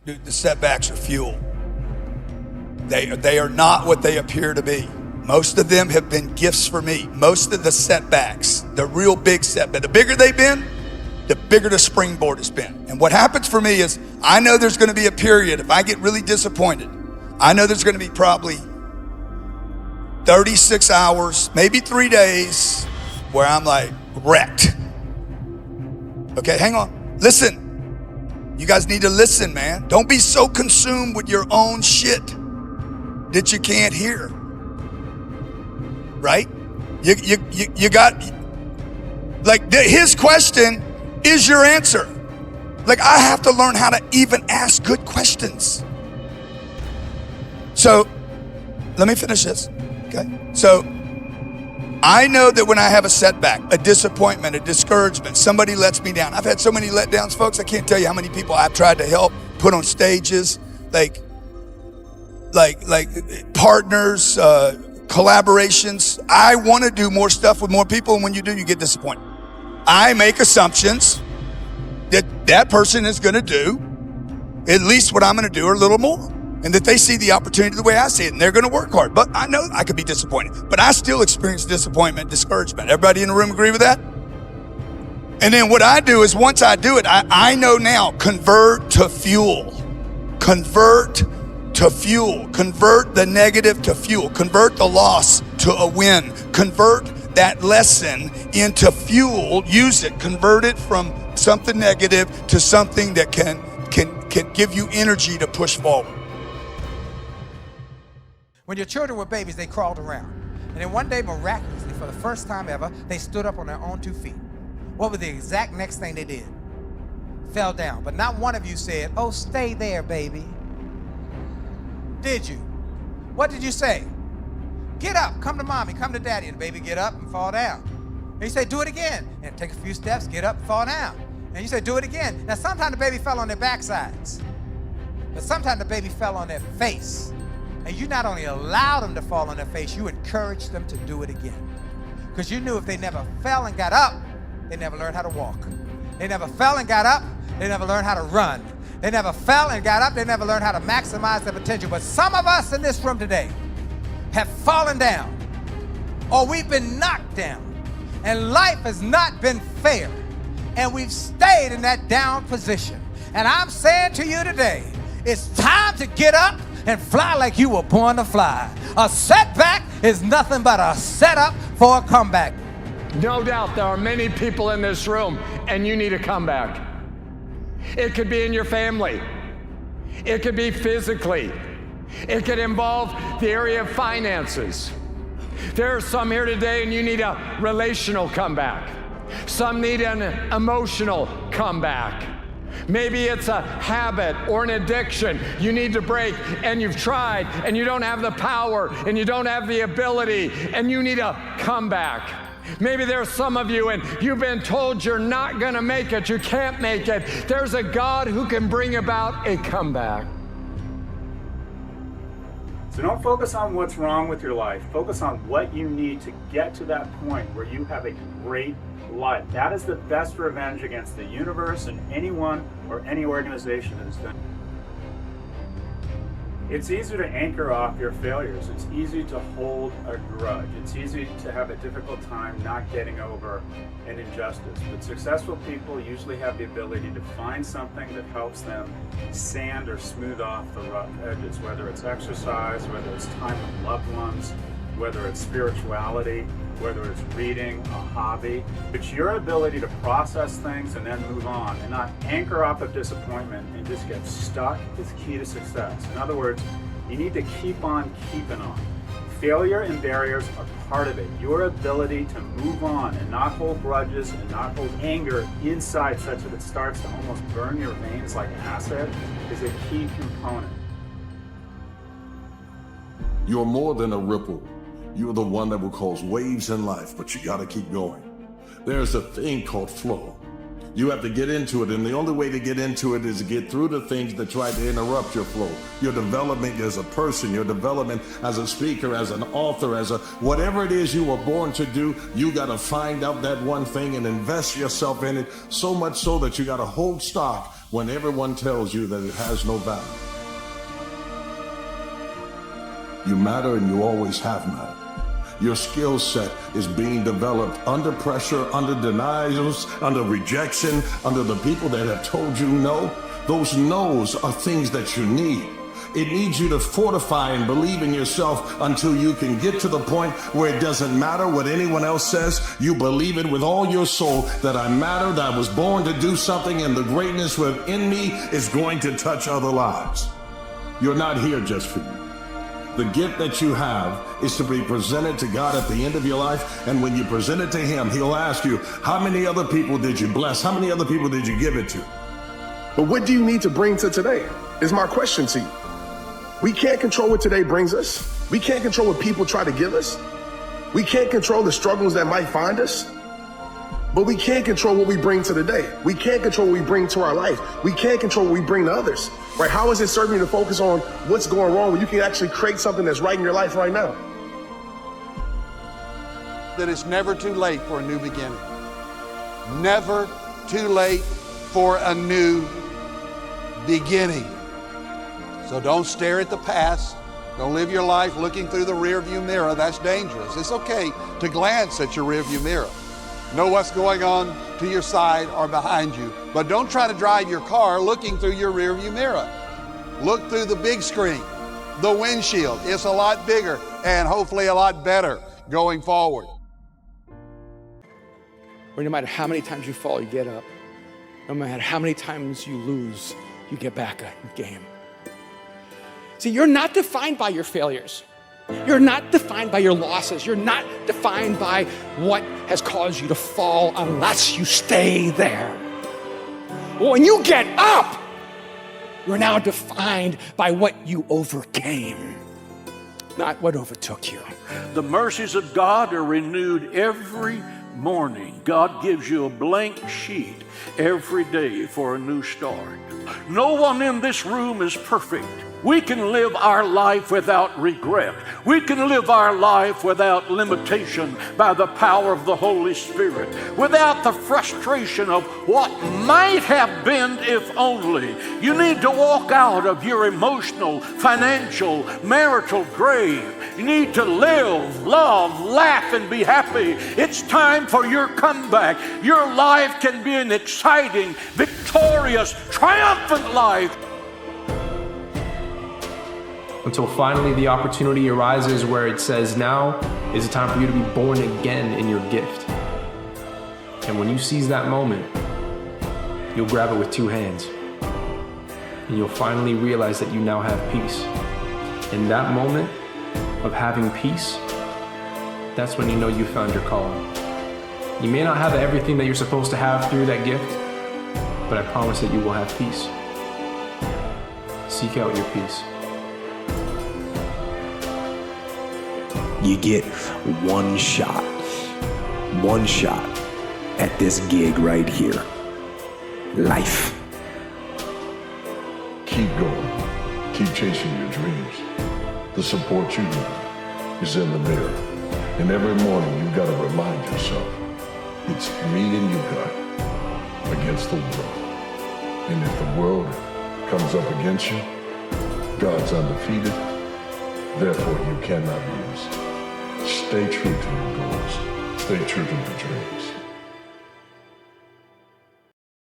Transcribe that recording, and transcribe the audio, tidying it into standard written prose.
Dude, the setbacks are fuel. They are not what they appear to be. Most of them have been gifts for me. Most of the setbacks, the real big setback, the bigger they've been, the bigger the springboard has been. And what happens for me is I know there's going to be a period, if I get really disappointed, I know there's going to be probably 36 hours, maybe 3 days where I'm like wrecked. Okay, hang on. Listen. You guys need to listen, man. Don't be so consumed with your own shit that you can't hear. Right? You got, like, his question is your answer. Like, I have to learn how to even ask good questions. So, let me finish this, okay? So, I know that when I have a setback, a disappointment, a discouragement, somebody lets me down. I've had so many letdowns, folks, I can't tell you how many people I've tried to help, put on stages, like partners, collaborations. I want to do more stuff with more people, and when you do, you get disappointed. I make assumptions that that person is going to do at least what I'm going to do or a little more, and that they see the opportunity the way I see it, and they're going to work hard. But I know I could be disappointed, but I still experience disappointment, discouragement. Everybody in the room agree with that? And then what I do is once I do it, I know now, convert to fuel. Convert to fuel. Convert the negative to fuel. Convert the loss to a win. Convert that lesson into fuel. Use it. Convert it from something negative to something that can give you energy to push forward. When your children were babies, they crawled around. And then one day, miraculously, for the first time ever, they stood up on their own 2 feet. What was the exact next thing they did? Fell down. But not one of you said, "Oh, stay there, baby." Did you? What did you say? Get up, come to mommy, come to daddy. And the baby get up and fall down. And you say, do it again. And take a few steps, get up, fall down. And you say, do it again. Now, sometimes the baby fell on their backsides, but sometimes the baby fell on their face. And you not only allowed them to fall on their face, you encouraged them to do it again. Because you knew if they never fell and got up, they never learned how to walk. They never fell and got up, they never learned how to run. They never fell and got up, they never learned how to maximize their potential. But some of us in this room today have fallen down, or we've been knocked down, and life has not been fair, and we've stayed in that down position. And I'm saying to you today, it's time to get up and fly like you were born to fly. A setback is nothing but a setup for a comeback. No doubt there are many people in this room, and you need a comeback. It could be in your family. It could be physically. It could involve the area of finances. There are some here today, and you need a relational comeback. Some need an emotional comeback. Maybe it's a habit or an addiction you need to break, and you've tried, and you don't have the power, and you don't have the ability, and you need a comeback. Maybe there's some of you, and you've been told you're not going to make it, you can't make it. There's a God who can bring about a comeback. So don't focus on what's wrong with your life. Focus on what you need to get to that point where you have a great life. That is the best revenge against the universe and anyone or any organization that has done. It's easy to anchor off your failures. It's easy to hold a grudge. It's easy to have a difficult time not getting over an injustice. But successful people usually have the ability to find something that helps them sand or smooth off the rough edges, whether it's exercise, whether it's time with loved ones, whether it's spirituality, whether it's reading, a hobby. It's your ability to process things and then move on and not anchor off of disappointment and just get stuck is key to success. In other words, you need to keep on keeping on. Failure and barriers are part of it. Your ability to move on and not hold grudges and not hold anger inside such that it starts to almost burn your veins like acid is a key component. You're more than a ripple. You're the one that will cause waves in life, but you got to keep going. There's a thing called flow. You have to get into it, and the only way to get into it is to get through the things that try to interrupt your flow. Your development as a person, your development as a speaker, as an author, as a whatever it is you were born to do, you got to find out that one thing and invest yourself in it so much so that you got to hold stock when everyone tells you that it has no value. You matter and you always have mattered. Your skill set is being developed under pressure, under denials, under rejection, under the people that have told you no. Those no's are things that you need. It needs you to fortify and believe in yourself until you can get to the point where it doesn't matter what anyone else says. You believe it with all your soul that I matter, that I was born to do something, and the greatness within me is going to touch other lives. You're not here just for you. The gift that you have is to be presented to God at the end of your life. And when you present it to Him, He'll ask you, how many other people did you bless? How many other people did you give it to? But what do you need to bring to today is my question to you. We can't control what today brings us. We can't control what people try to give us. We can't control the struggles that might find us. But we can't control what we bring to the day. We can't control what we bring to our life. We can't control what we bring to others. Right? How is it serving you to focus on what's going wrong when you can actually create something that's right in your life right now? That it's never too late for a new beginning. Never too late for a new beginning. So don't stare at the past. Don't live your life looking through the rearview mirror. That's dangerous. It's okay to glance at your rearview mirror. Know what's going on to your side or behind you. But don't try to drive your car looking through your rearview mirror. Look through the big screen, the windshield. It's a lot bigger and hopefully a lot better going forward. Where no matter how many times you fall, you get up. No matter how many times you lose, you get back in the game. See, you're not defined by your failures. You're not defined by your losses. You're not defined by what has caused you to fall unless you stay there. Well, when you get up, you're now defined by what you overcame, not what overtook you. The mercies of God are renewed every morning. God gives you a blank sheet every day for a new start. No one in this room is perfect. We can live our life without regret. We can live our life without limitation by the power of the Holy Spirit, without the frustration of what might have been if only. You need to walk out of your emotional, financial, marital grave. You need to live, love, laugh, and be happy. It's time for your comeback. Your life can be an exciting, victorious, triumphant life. Until finally the opportunity arises where it says, now is the time for you to be born again in your gift. And when you seize that moment, you'll grab it with two hands. And you'll finally realize that you now have peace. In that moment of having peace, that's when you know you found your calling. You may not have everything that you're supposed to have through that gift, but I promise that you will have peace. Seek out your peace. You get one shot at this gig right here. Life. Keep going. Keep chasing your dreams. The support you need is in the mirror. And every morning you've got to remind yourself, it's me and you, God, against the world. And if the world comes up against you, God's undefeated. Therefore, you cannot lose. Stay true to your goals. Stay true to your dreams.